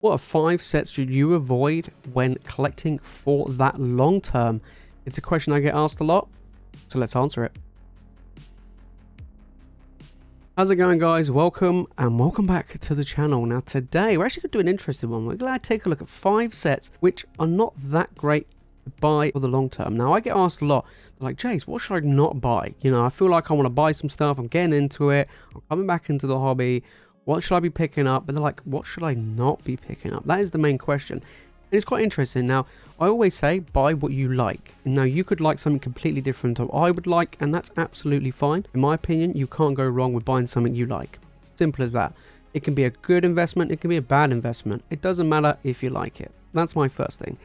What are 5 sets should you avoid when collecting for that long term? It's a question I get asked a lot, so let's answer it. How's it going, guys? Welcome back to the channel. Now today we're actually going to do an interesting one. We're going to take a look at 5 sets which are not that great to buy for the long term. Now I get asked a lot, like, Jace, what should I not buy? You know, I feel like I want to buy some stuff, I'm getting into it, I'm coming back into the hobby. What should I be picking up? But they're like, what should I not be picking up? That is the main question. And it's quite interesting. Now, I always say, buy what you like. Now, you could like something completely different to what I would like, and that's absolutely fine. In my opinion, you can't go wrong with buying something you like. Simple as that. It can be a good investment, it can be a bad investment. It doesn't matter if you like it. That's my first thing.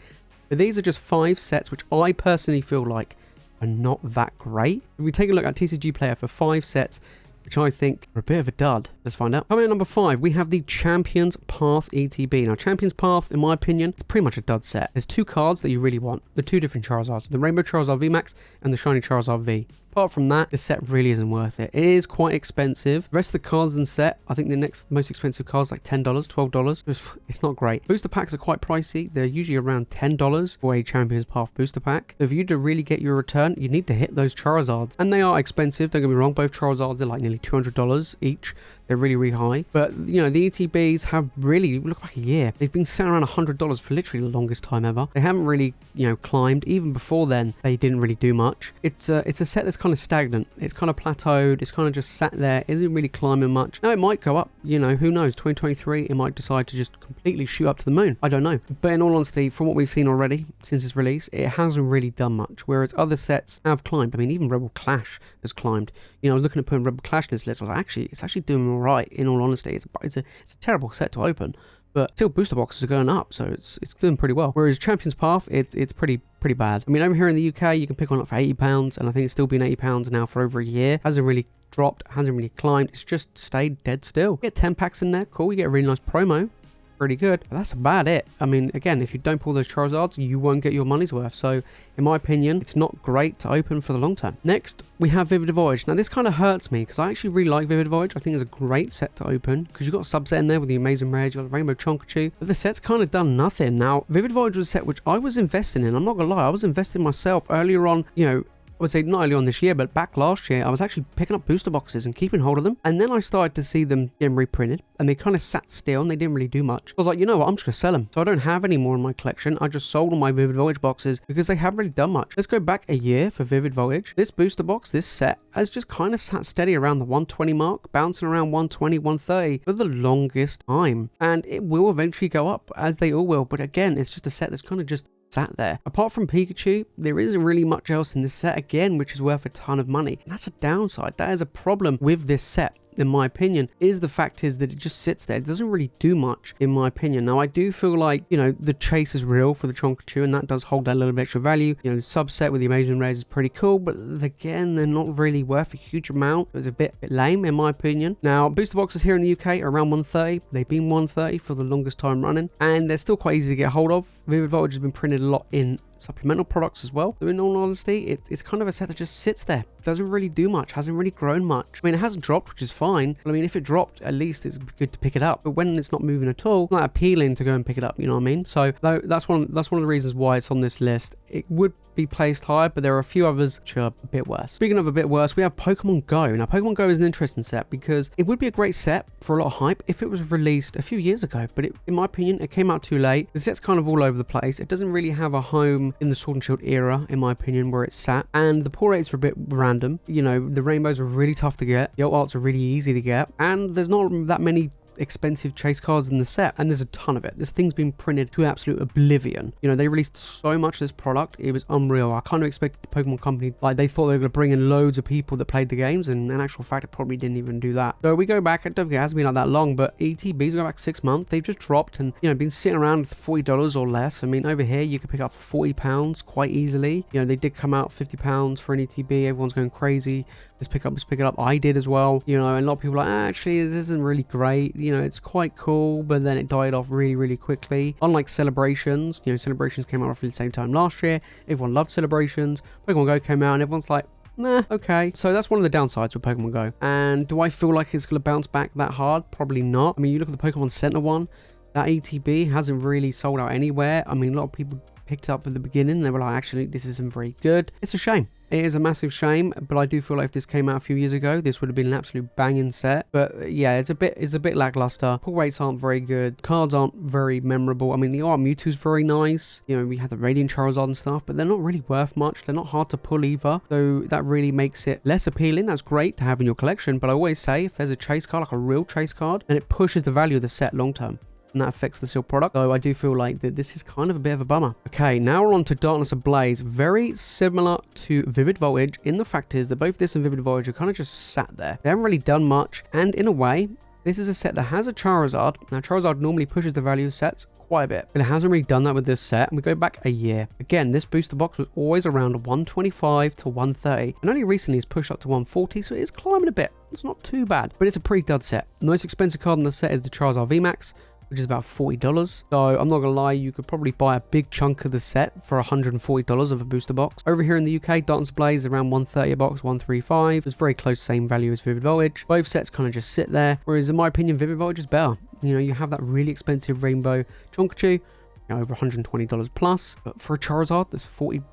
But these are just 5 sets which I personally feel like are not that great. If we take a look at TCG Player for 5 sets, which I think are a bit of a dud. Let's find out. Coming at number 5, we have the Champions Path ETB. Now, Champions Path, in my opinion, it's pretty much a dud set. There's 2 cards that you really want. The 2 different Charizards, the Rainbow Charizard VMAX and the Shiny Charizard V. Apart from that, the set really isn't worth it. It is quite expensive. The rest of the cards in the set, I think the next most expensive cards like $10, $12. It's not great. Booster packs are quite pricey. They're usually around $10 for a Champions Path booster pack. So if you to really get your return, you need to hit those Charizards. And they are expensive, don't get me wrong. Both Charizards are like nearly $200 each. They're really, really high. But, you know, the ETBs have really, look back a year. They've been sitting around $100 for literally the longest time ever. They haven't really, you know, climbed. Even before then, they didn't really do much. It's a set that's kind of stagnant. It's kind of plateaued. It's kind of just sat there. Isn't really climbing much. Now, it might go up. You know, who knows? 2023, it might decide to just completely shoot up to the moon. I don't know. But in all honesty, from what we've seen already since its release, it hasn't really done much. Whereas other sets have climbed. I mean, even Rebel Clash has climbed. You know, I was looking at putting Rebel Clash in this list. I was like, it's actually doing all right. In all honesty, it's a terrible set to open, but still booster boxes are going up, so it's doing pretty well. Whereas Champions Path, it's pretty bad. I mean, over here in the UK, you can pick one up for £80, and I think it's still been £80 now for over a year. Hasn't really dropped, hasn't really climbed. It's just stayed dead still. You get 10 packs in there, cool. You get a really nice promo. Pretty good, but that's about it. I mean, again, if you don't pull those Charizards, you won't get your money's worth. So in my opinion, it's not great to open for the long term. Next, we have Vivid Voyage. Now this kind of hurts me because I actually really like Vivid Voyage. I think it's a great set to open because you've got a subset in there with the Amazing Rares, you've got the Rainbow Chonkachu, but the set's kind of done nothing. Now, Vivid Voyage was a set which I was investing in. I'm not gonna lie, I was investing myself earlier on, you know, I would say not only on this year, but back last year, I was actually picking up booster boxes and keeping hold of them. And then I started to see them getting reprinted and they kind of sat still and they didn't really do much. I was like, you know what, I'm just going to sell them. So I don't have any more in my collection. I just sold all my Vivid Voyage boxes because they haven't really done much. Let's go back a year for Vivid Voyage. This booster box, this set, has just kind of sat steady around the 120 mark, bouncing around 120, 130 for the longest time. And it will eventually go up, as they all will. But again, it's just a set that's kind of just sat there. Apart from Pikachu, there isn't really much else in this set again, which is worth a ton of money. And that's a downside. That is a problem with this set, in my opinion, is the fact is that it just sits there. It doesn't really do much, in my opinion. Now, I do feel like, you know, the chase is real for the Chonkachu, and that does hold that little bit extra value. You know, the subset with the Amazing Rares is pretty cool, but again, they're not really worth a huge amount. It was a bit lame, in my opinion. Now, booster boxes here in the UK are around 130. They've been 130 for the longest time running, and they're still quite easy to get hold of. Vivid Voyage has been printed a lot in supplemental products as well. So in all honesty, it's kind of a set that just sits there. Doesn't really do much, hasn't really grown much. I mean, it hasn't dropped, which is fine. But I mean, if it dropped, at least it's good to pick it up. But when it's not moving at all, it's not appealing to go and pick it up, you know what I mean? So that's one of the reasons why it's on this list. It would be placed higher, but there are a few others which are a bit worse. Speaking of a bit worse, we have Pokemon Go. Now, Pokemon Go is an interesting set because it would be a great set for a lot of hype if it was released a few years ago. But in my opinion, it came out too late. The set's kind of all over the place. It doesn't really have a home in the Sword and Shield era, in my opinion, where it's sat. And the pull rates are a bit random. You know, the rainbows are really tough to get. The alt arts are really easy to get. And there's not that many expensive chase cards in the set, and there's a ton of it. This thing's been printed to absolute oblivion. You know, they released so much of this product, it was unreal. I kind of expected the Pokemon company, like, they thought they were going to bring in loads of people that played the games, and in actual fact, it probably didn't even do that. So we go back, I don't think it hasn't been like that long, but ETBs go back 6 months. They've just dropped and, you know, been sitting around for $40 or less. I mean, over here, you could pick up for £40 quite easily. You know, they did come out £50 for an ETB. Everyone's going crazy. Let's pick it up. I did as well. You know, and a lot of people are like, actually, this isn't really great. You know, it's quite cool, but then it died off really, really quickly. Unlike Celebrations, you know, Celebrations came out roughly the same time last year. Everyone loved Celebrations. Pokemon Go came out and everyone's like, nah, okay. So that's one of the downsides with Pokemon Go. And do I feel like it's going to bounce back that hard? Probably not. I mean, you look at the Pokemon Center one. That ETB hasn't really sold out anywhere. I mean, a lot of people picked up at the beginning. They were like, actually, this isn't very good. It's a shame. It is a massive shame, but I do feel like if this came out a few years ago, this would have been an absolute banging set. But yeah, it's a bit lackluster. Pull rates aren't very good. Cards aren't very memorable. I mean, the art Mewtwo's very nice. You know, we have the Radiant Charizard and stuff, but they're not really worth much. They're not hard to pull either. So that really makes it less appealing. That's great to have in your collection, but I always say if there's a chase card, like a real chase card, then it pushes the value of the set long term. And that affects the sealed product. So I do feel like that this is kind of a bit of a bummer. Okay, now we're on to Darkness Ablaze. Very similar to Vivid Voltage in the fact is that both this and Vivid Voltage are kind of just sat there. They haven't really done much. And in a way, this is a set that has a Charizard. Now, Charizard normally pushes the value of sets quite a bit, but it hasn't really done that with this set. And we go back a year. Again, this booster box was always around 125 to 130. And only recently it's pushed up to 140, so it is climbing a bit. It's not too bad, but it's a pretty dud set. The most expensive card in the set is the Charizard VMAX, which is about $40. So I'm not gonna lie, you could probably buy a big chunk of the set for $140 of a booster box. Over here in the UK, Darkness Ablaze is around 130 a box, 135. It's very close, same value as Vivid Voltage. Both sets kind of just sit there, whereas in my opinion, Vivid Voltage is better. You know, you have that really expensive Rainbow Chonkachu, you know, over $120 plus, but for a Charizard, that's $40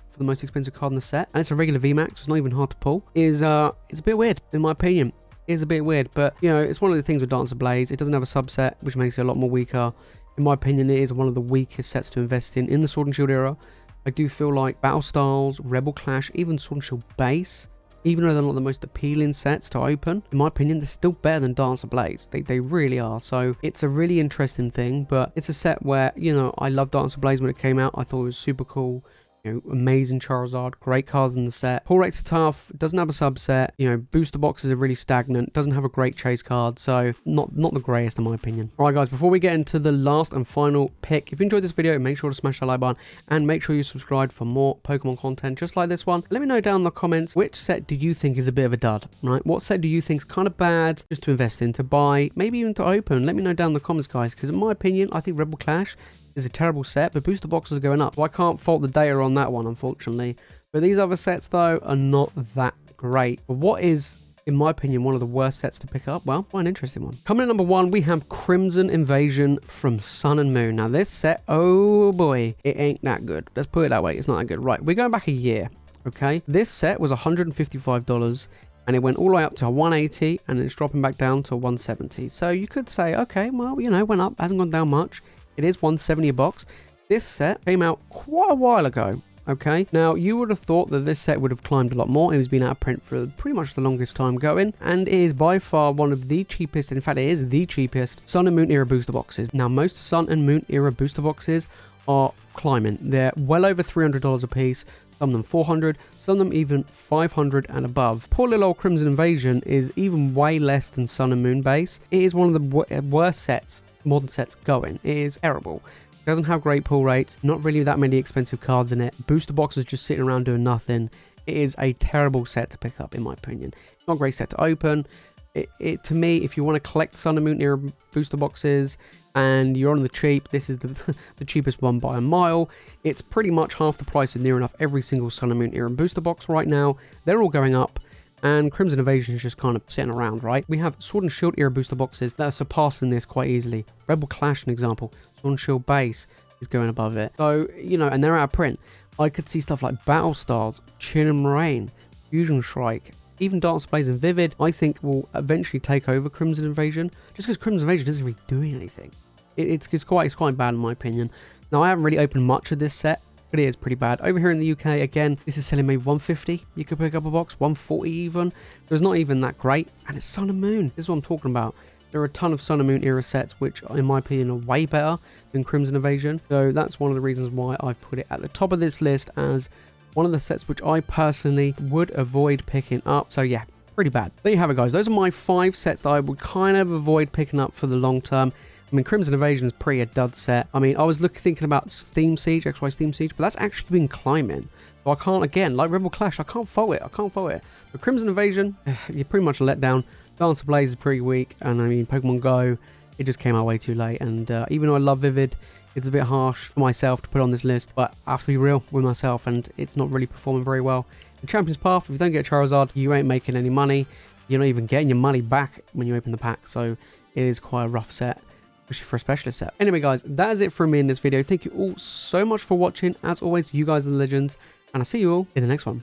for the most expensive card in the set, and it's a regular VMAX, so it's not even hard to pull. It's a bit weird, in my opinion. Is a bit weird, but you know, it's one of the things with Darkness Ablaze. It doesn't have a subset, which makes it a lot more weaker. In my opinion, it is one of the weakest sets to invest in the Sword and Shield era. I do feel like Battle Styles, Rebel Clash, even Sword and Shield Base, even though they're not the most appealing sets to open, in my opinion, they're still better than Darkness Ablaze. They really are. So it's a really interesting thing, but it's a set where, you know, I loved Darkness Ablaze when it came out. I thought it was super cool. You know, amazing Charizard, great cards in the set. Pull rates are tough, it doesn't have a subset. You know, booster boxes are really stagnant, doesn't have a great chase card, so not the greatest in my opinion. Alright guys, before we get into the last and final pick, if you enjoyed this video, make sure to smash that like button and make sure you subscribe for more Pokemon content just like this one. Let me know down in the comments, which set do you think is a bit of a dud, right? What set do you think is kind of bad just to invest in, to buy, maybe even to open? Let me know down in the comments guys, because in my opinion, I think Rebel Clash is a terrible set, but booster boxes are going up, so I can't fault the data on that one, unfortunately. But these other sets, though, are not that great. But what is, in my opinion, one of the worst sets to pick up? Well, quite an interesting one. Coming in number one, we have Crimson Invasion from Sun and Moon. Now, this set, oh boy, it ain't that good. Let's put it that way. It's not that good. Right, we're going back a year, okay? This set was $155. And it went all the way up to 180, and it's dropping back down to 170. So you could say, okay, well, you know, went up, hasn't gone down much. It is 170 a box. This set came out quite a while ago, okay? Now, you would have thought that this set would have climbed a lot more. It has been out of print for pretty much the longest time going, and it is by far one of the cheapest, in fact, it is the cheapest Sun and Moon era booster boxes. Now, most Sun and Moon era booster boxes are climbing. They're well over $300 a piece. Some of them 400, some of them even 500 and above. Poor little old Crimson Invasion is even way less than Sun and Moon base. It is one of the worst sets, modern sets going. It is terrible. It doesn't have great pull rates, not really that many expensive cards in it. Booster boxes just sitting around doing nothing. It is a terrible set to pick up, in my opinion. Not a great set to open. To me, if you want to collect Sun and Moon era booster boxes and you're on the cheap, this is the cheapest one by a mile. It's pretty much half the price of near enough every single Sun and Moon era booster box right now. They're all going up, and Crimson Invasion is just kind of sitting around, right? We have Sword and Shield era booster boxes that are surpassing this quite easily. Rebel Clash, an example. Sword and Shield base is going above it. So, you know, and they're out of print. I could see stuff like Battle Styles, Chin and Rain, Fusion Strike, even Darkness Ablaze and Vivid, I think will eventually take over Crimson Invasion, just because Crimson Invasion doesn't really do anything. It's quite bad in my opinion. Now, I haven't really opened much of this set, but it is pretty bad. Over here in the UK, again, this is selling maybe 150. You could pick up a box, 140 even. So it's not even that great, and it's Sun and Moon. This is what I'm talking about. There are a ton of Sun and Moon era sets, which in my opinion are way better than Crimson Invasion. So that's one of the reasons why I've put it at the top of this list as one of the sets which I personally would avoid picking up. So yeah, pretty bad. There you have it guys. Those are my 5 sets that I would kind of avoid picking up for the long term. I mean, Crimson Invasion is pretty a dud set. I mean, I was thinking about Steam Siege, XY Steam Siege, but that's actually been climbing. So I can't, again, like Rebel Clash, I can't fault it. But Crimson Invasion, you're pretty much a letdown. Darkness Ablaze is pretty weak. And I mean, Pokemon Go, it just came out way too late. And even though I love Vivid, it's a bit harsh for myself to put on this list. But I have to be real with myself, and it's not really performing very well. In Champion's Path, if you don't get Charizard, you ain't making any money. You're not even getting your money back when you open the pack. So it is quite a rough set. especially for a specialist set. Anyway, guys, that is it from me in this video. Thank you all so much for watching. As always, you guys are the legends, and I'll see you all in the next one.